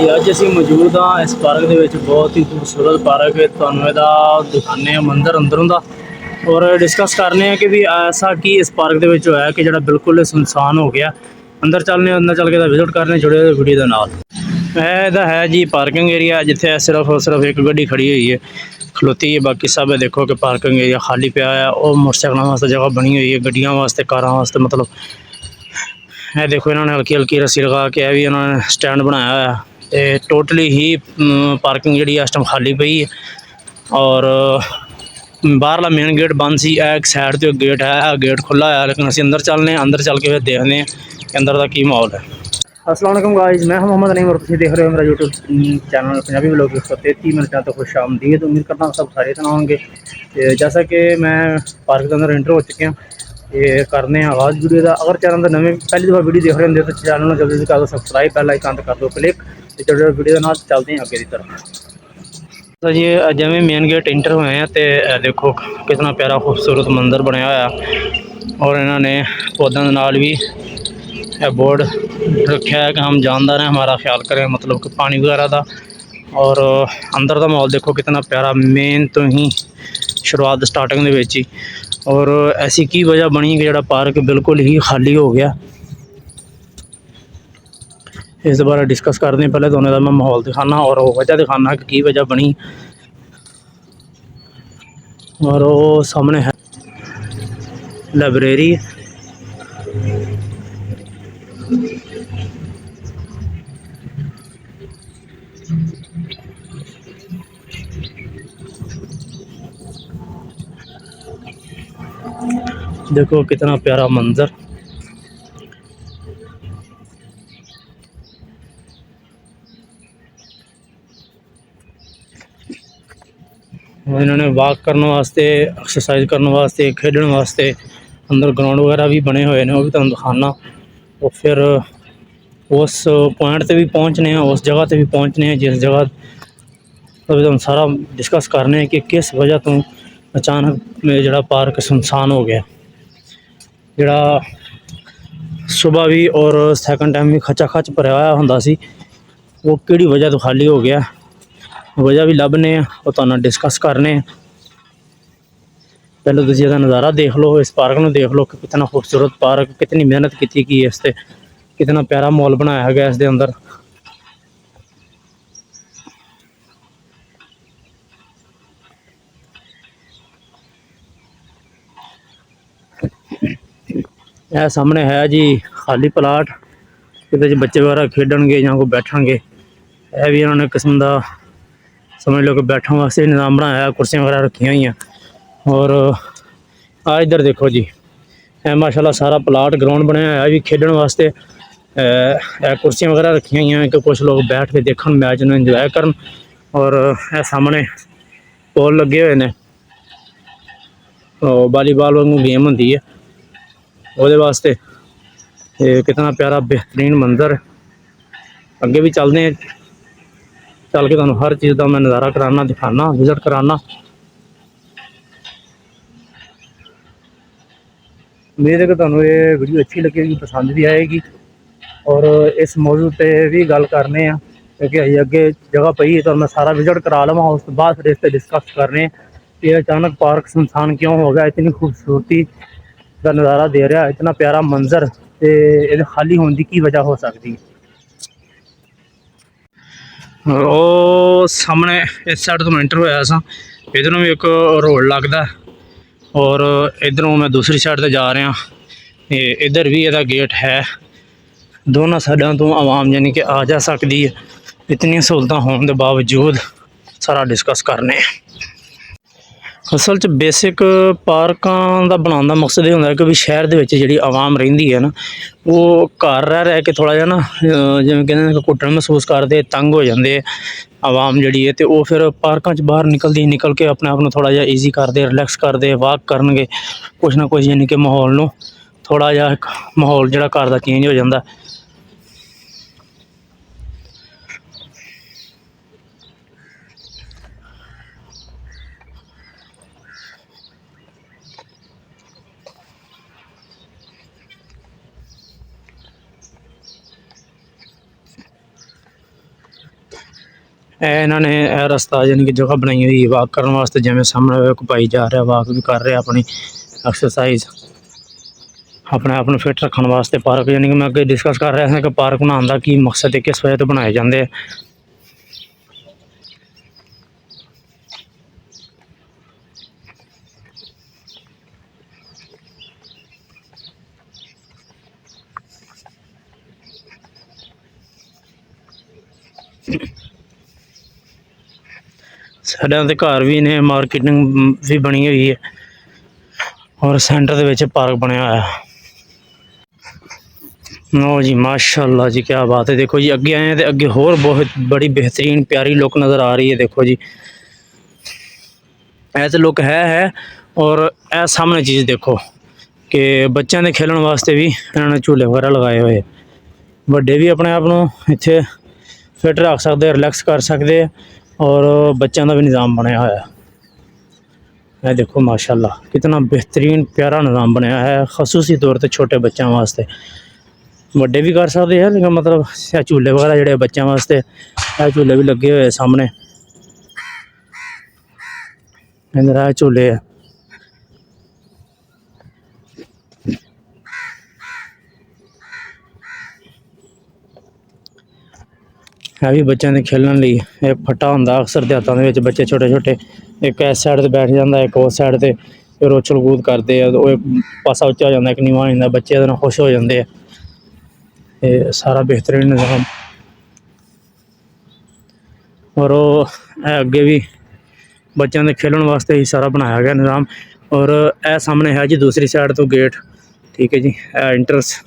जी अज असी मौजूद हाँ इस पार्क के बहुत ही खूबसूरत पार्क है। तुहानू इहदा दिखाने मंदिर अंदरों का और डिस्कस करने कि भी ऐसा कि इस पार्क के होया कि जो बिल्कुल सुनसान हो गया। अंदर चलने अंदर चल के विजिट करने जुड़े वीडियो के नाल यह है जी पार्किंग एरिया जिथे सिर्फ एक गड्डी खड़ी हुई है खलोती है। बाकी सब देखो कि पार्किंग एरिया खाली पिया है और मोटरसाइकिलों वास्ते जगह बनी हुई है, गड्डियों वास्ते कारों वास्ते। मतलब यह देखो इन्होंने हल्की हल्की रस्सी लगा के भी इन्होंने स्टैंड बनाया है। तो टोटली ही पार्किंग जी इस टाइम खाली पई है और बाहरला मेन गेट बंद सी। एक साइड तो गेट है, गेट खुला है, लेकिन असं अंदर चलने अंदर चल के फिर देखने कि अंदर का की माहौल है। अस्सलाम वालेकुम गाइस, मैं मोहम्मद नईम और तुम देख रहे हो मेरा यूट्यूब चैनल पंजाबी व्लॉग 133। मेरे चैनल तो खुश आमदीद। उम्मीद करता हूँ सब सारे तना होंगे। जैसा कि मैं पार्क के अंदर एंटर हो चुके हैं, ये करने आगाज़ वीडियो का। अगर चैनल का नवे पहली दफ़ा वीडियो देख रहे होंगे तो चैनल जल्दी से कर दो सबसक्राइब, बेल आइकन कर दो क्लिक। तो जो वीडियो के नाल चलते हैं आगे की तरफ। तो जी जिवें मेन गेट इंटर हुए हैं तो देखो कितना प्यारा खूबसूरत मंदिर बनया होया और इन्होंने पौधों के नाल भी बोर्ड रखा है कि हम जानदार हैं, हमारा ख्याल करें, मतलब कि पानी वगैरह का। और अंदर का माहौल देखो कितना प्यारा, मेन तो ही शुरुआत स्टार्टिंग ही। और ऐसी की वजह बनी कि जो पार्क बिल्कुल ही खाली हो गया। इस बारे डिस्कस करते हैं। पहले तो उन्हें मैं माहौल दिखाना और वजह दिखाना कि वजह बनी। और वो सामने है लाइब्रेरी। देखो कितना प्यारा मंजर। इन्होंने वॉक करने वास्ते, एक्सरसाइज करने वास्ते, खेलने वास्ते अंदर ग्राउंड वगैरह भी बने हुए हैं, वो भी तुहानू दिखाना। और फिर उस पॉइंट से भी पहुँचने हैं, उस जगह से भी पहुँचने हैं जिस जगह तो हम सारा डिस्कस करने कि किस वजह तो अचानक जो पार्क सुनसान हो गया। जोड़ा सुबह भी और सैकंड टाइम भी खचा खच भरया होया हुंदा सी, वो किहड़ी वजह तो खाली हो गया। वजह भी लभने और तुहानू डिस्कस करने। पहले तुसीं इहदा नज़ारा देख लो, इस पार्क में देख लो कि कितना खूबसूरत पार्क, कितनी मेहनत की गई इस पर, कितना प्यारा माहौल बनाया गया इसके अंदर। यह सामने है जी खाली प्लाट, ये बच्चे वगैरह खेडनगे या कोई बैठनगे। यह भी इन्होंने किस्म का समझ लो कि बैठने वास्ते निज़ाम बनाया, कुर्सियाँ वगैरह रखी हुई हैं। और आ इधर देखो जी, माशाल्लाह सारा प्लाट ग्राउंड बनाया है भी खेलने वास्ते। कुर्सियाँ वगैरह रखी हुई हैं कि कुछ लोग बैठ के देखन मैच में इंजॉय करन। और सामने पोल लगे हुए हैं, वॉलीबॉल वांगू गेम होंदी है वो वास्ते। कितना प्यारा बेहतरीन मंजर। अगे भी चलते हैं, चल के तुहानू हर चीज़ का मैं नज़ारा कराना, दिखाना, विजिट कराना। उम्मीद है कि तुहानू ये वीडियो अच्छी लगेगी, पसंद भी आएगी। और इस मौजू पर भी गल करने क्योंकि अभी अगे जगह पई है तो मैं सारा विजिट करा लवां, उस तो बाद फिर इस पर डिस्कस करने कि अचानक पार्क सुनसान क्यों हो गया। इतनी खूबसूरती का नज़ारा दे रहा, इतना प्यारा मंजर, तो ये खाली होने की वजह हो सकती है। वो सामने इस साइड तो मैं एंटर होया सा, इधरों भी एक रोड लगता और इधरों मैं दूसरी साइड से जा रहा। इधर भी यदा गेट है, दोनों साइडों तो आवाम यानी कि आ जा सकती है। इतनी सहूलत होने के बावजूद सारा डिस्कस करने। असल च बेसिक पार्कों का बनाने का मकसद ये होंगे कि भी शहर के जी आवाम रही है ना, वो घर रह के थोड़ा जहा ना जिमें कहते घुटन महसूस करते, तंग हो जाते आवाम जी है। तो वो फिर पार्कों बाहर निकलती, निकल के अपने आप को थोड़ा जहा ईजी करते, रिलैक्स करते, वॉक करे, कुछ ना कुछ यानी कि माहौल में थोड़ा जहा माहौल जो घर का चेंज हो जाता। इन्होंने रस्ता यानी कि जगह बनाई हुई वाक करने वास्ते, जिवें सामने एक भाई जा रहा वाक भी कर रहा अपनी एक्सरसाइज अपने आप को फिट रखने वास्ते। पार्क यानी कि मैं अगे डिस्कस कर रहा था कि पार्क बनाने का की मकसद है, किस वजह तो बनाए जाते हैं। साढ़े ते घर भी ने, मार्केटिंग भी बनी हुई है और सेंटर के पार्क बनया हुआ है। नो जी माशाल्लाह जी, क्या बात है। देखो जी अगे आए तो अगे होर बहुत बड़ी बेहतरीन प्यारी लुक नज़र आ रही है। देखो जी ऐसे लुक है और ए सामने चीज़ देखो कि बच्चों के खेलने वास्ते भी इन्होंने झूले वगैरह लगाए हुए, बड़े भी अपने आप को इत्थे फिट रख सकते, रिलैक्स कर सकते और बच्चों का भी निज़ाम बनया हुआ है। ये देखो माशाल्लाह कितना बेहतरीन प्यारा निज़ाम बनया है, खसूसी तौर पर छोटे बच्चों वास्ते। बड़े भी कर सकते हैं लेकिन मतलब झूले वगैरह जोड़े बच्चों वास्ते, झूले भी लगे हुए सामने, इधर झूले है। भी बच्चों के खेलने लिए एक फट्टा होंगे अक्सर देहातों के बच्चे छोटे छोटे, एक इस साइड से बैठ जाता, एक उस साइड से फिर उछल कूद करते हैं, वो एक पासा उच्चा हो जाता, एक नीवा हो जाता, बच्चे खुश हो जाते हैं। ये सारा बेहतरीन निज़ाम और अगे भी बच्चों के खेलने वास्ते ही सारा बनाया गया निज़ाम। और यह सामने है जी दूसरी साइड तो गेट, ठीक है जी, एंट्रेंस।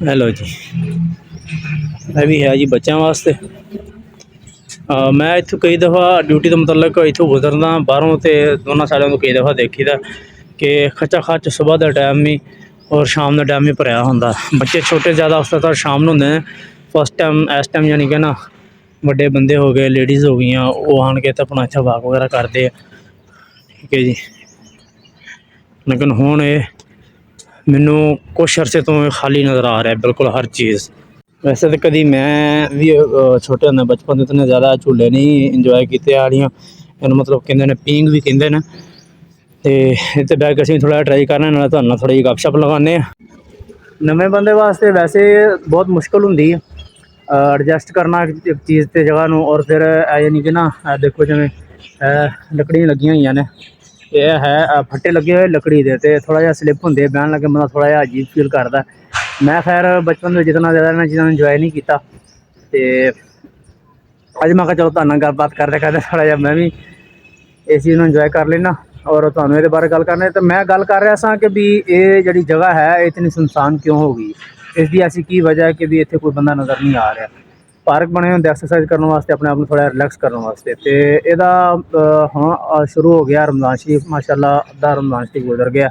हेलो जी, यह भी है जी बच्चों वास्ते। मैं इतों कई दफ़ा ड्यूटी के मुतलक इतों गुजरदा बाहरों तो दोनों साइडों तो कई दफ़ा देखी दा कि खचा खच सुबह का टाइम भी और शाम का टाइम भी भरया होंदा। बच्चे छोटे ज़्यादा उस तरह शाम में होंगे, फर्स्ट टाइम इस टाइम यानी कि ना बड़े बंदे हो गए, लेडीज़ हो गई, वो आन के तो अपना इतना वाक वगैरह करते हैं, ठीक है जी। लेकिन हुण ये मैनू कुछ अरसे तो खाली नज़र आ रहा है बिल्कुल हर चीज़। वैसे तो कभी मैं भी छोटे होंदे बचपन इतने ज़्यादा झूले नहीं इंजॉय किए आलियाँ, इन मतलब कहते हैं पींग भी कहते हैं, तो इतने बैग असीं थोड़ा ट्राई करने नाल तुहानू नाल थोड़ी गपशप लगाने। नवे बंदे वास्ते वैसे बहुत मुश्किल होंगी एडजस्ट करना एक चीज़ ते जगह नूं, और फिर यानी कि ना देखो जिवें लकड़ियाँ लगी हुई ने, ये है फट्टे लगे हुए लकड़ी के, तो थोड़ा जिहा स्लिप होंगे बहन लगे बंदा थोड़ा जिहा अजीब फील करता। मैं खैर बचपन में जितना ज़्यादा इन्हां चीज़ों इंजॉय नहीं किया, तो अज मैं चलो तुहाडे नाल गलबात करते करते थोड़ा जिहा मैं भी इस चीज़ को इंजॉय कर लेना और तुहानू ये बारे गल करनी। तो मैं गल कर रहा सा कि भी ये जी जगह है इतनी सुनसान क्यों हो गई, इसकी ऐसी की वजह है कि भी इतने कोई बंदा नज़र नहीं आ रहा। पार्क बने होंगे एक्सरसाइज करने वास्ते, अपने आप को थोड़ा रिलैक्स करने वास्ते, तो यदा हाँ शुरू हो गया रमज़ान शरीफ, माशाल्लाह अद्धा रमज़ान शरीफ गुजर गया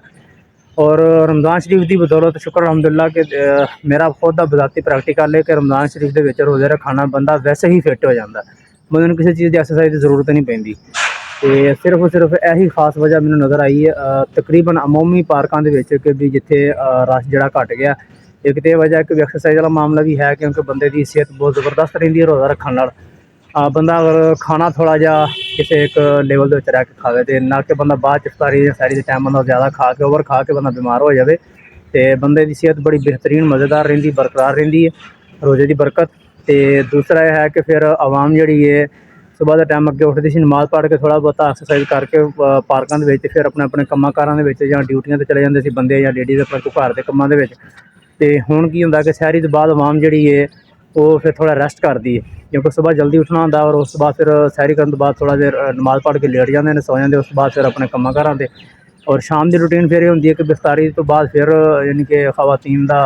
और रमज़ान शरीफ की बदौलत शुक्र अलहमदुलिल्लाह कि मेरा खुद का बजाती प्रैक्टिकल है कि रमज़ान शरीफ के रोज़े रखाना बंदा वैसे ही फिट हो जाता, बंदे किसी चीज़ की एक्सरसाइज की जरूरत नहीं पैंदी। तो सिर्फ यही खास वजह मैंने नज़र आई है तकरीबन अमूमी पार्कों के भी जिथे रश जरा घट गया। एक तो वजह है कि एक्सरसाइज वाला मामला भी है क्योंकि बंदे की सेहत बहुत ज़बरदस्त रही है रोज़ा रखने नाल। बंदा अगर खाना थोड़ा जहा किसी एक लेवल के रह के खावे तो ना कि बंदा बाद इफ्तारी सैरी के टाइम बंदा ज़्यादा खा के ओवर खा के बंदा बीमार हो जाए, तो बंदे की सेहत बड़ी बेहतरीन मज़ेदार रही बरकरार रही है रोज़े की बरकत। तो दूसरा यह है कि फिर आवाम जी है सुबह का टाइम अगे उठती सी नमाज़ पढ़ के थोड़ा बहुत एक्सरसाइज करके पार्कों के फिर अपने अपने कामों कारां या ड्यूटियां चले जाते थे बंदे या लेडीज़ अपने घर के कामों के। तो हुण की होंदा कि शहरी तो बाद आवाम जी है वो फिर थोड़ा रेस्ट करती है क्योंकि सुबह जल्दी उठना होंदा और उस बाद फिर सैरी करने तो बाद थोड़ा देर नमाज़ पढ़ के लेट जाते हैं, सो जाते, उस बाद फिर अपने कामों कारां ते। और शाम की रूटीन फिर ये होंदी है कि इफ्तारी तो बाद फिर यानी कि खवातीन का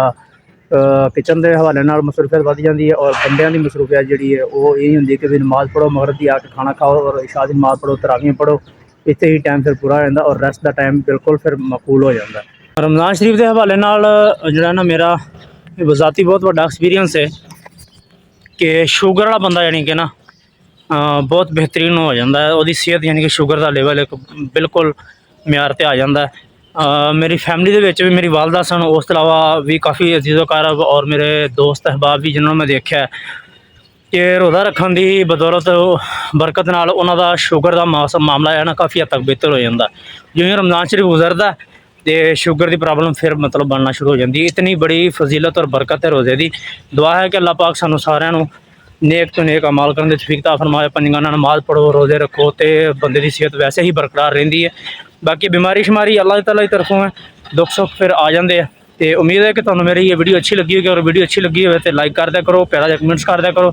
किचन के हवाले नाल मसरूफियत वध जाती है और बंदियां की मसरूफियत जी है वो यही होंदी है कि भी नमाज़ पढ़ो, मगरिब की आके खाना खाओ और इशा की नमाज़ पढ़ो, तरावियां पढ़ो, इतने ही टाइम फिर पूरा हो जाता और रेस्ट का टाइम बिल्कुल फिर मकबूल हो जाता है। रमज़ान शरीफ के हवाले नाल जिहड़ा ना मेरा ज़ाती बहुत बड़ा एक्सपीरियंस है कि शुगर वाला बंदा यानी कि ना बहुत बेहतरीन हो जाता है, वो सेहत यानी कि शुगर का लेवल एक बिल्कुल म्यार ते आ जाता है। ਮੇਰੀ ਫੈਮਿਲੀ ਦੇ ਵਿੱਚ ਵੀ ਮੇਰੀ ਵਾਲਦਾ ਸਨ, ਉਸ ਤੋਂ ਇਲਾਵਾ ਵੀ ਕਾਫੀ ਅਜ਼ੀਜ਼ੋ-ਕਾਰ ਔਰ ਮੇਰੇ ਦੋਸਤ ਅਹਿਬਾਬ ਵੀ ਜਿਨ੍ਹਾਂ ਨੂੰ ਮੈਂ ਦੇਖਿਆ ਕਿ ਰੋਜ਼ਾ ਰੱਖਣ ਦੀ ਬਦੌਲਤ ਬਰਕਤ ਨਾਲ ਉਹਨਾਂ ਦਾ ਸ਼ੂਗਰ ਦਾ ਮਾਮਲਾ ਹੈ ਨਾ ਕਾਫੀ ਹੱਦ ਤੱਕ ਬਿਹਤਰ ਹੋ ਜਾਂਦਾ। ਜਿਵੇਂ ਰਮਜ਼ਾਨ ਸ਼ਰੀਫ ਗੁਜ਼ਰਦਾ ਤੇ ਸ਼ੂਗਰ ਦੀ ਪ੍ਰੋਬਲਮ ਫਿਰ ਮਤਲਬ ਬਣਨਾ ਸ਼ੁਰੂ ਹੋ ਜਾਂਦੀ। ਇਤਨੀ ਬੜੀ ਫਜ਼ੀਲਤ ਔਰ ਬਰਕਤ ਹੈ ਰੋਜ਼ੇ ਦੀ। ਦੁਆ ਹੈ ਕਿ ਅੱਲਾਹ ਪਾਕ ਸਾਨੂੰ ਸਾਰਿਆਂ ਨੂੰ नेक तो नेक अमाल करने की तौफीक अता फरमाए। पंजगाना नमाज पढ़ो, रोज़े रखो तो बंदे की सेहत वैसे ही बरकरार रहिंदी है। बाकी बीमारी शमारी अल्लाह ताला की तरफों है, दुख सुख फिर आ जाते हैं। तो उम्मीद है कि तुहानू मेरी ये वीडियो अच्छी लगी होगी, और वीडियो अच्छी लगी हो तो लाइक कर दिया करो, प्यारा जिहा कमेंट्स कर दिया करो।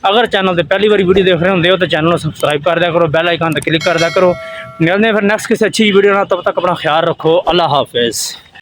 अगर चैनल पर पहली बार वीडियो देख रहे होंगे हो तो चैनल को सबसक्राइब कर दिया करो, बैल आइकन पर क्लिक कर दिया करो। मिलते हैं फिर नैक्सट किसी अच्छी वीडियो ना, तब तक अपना ख्याल रखो। अल्लाह हाफिज़।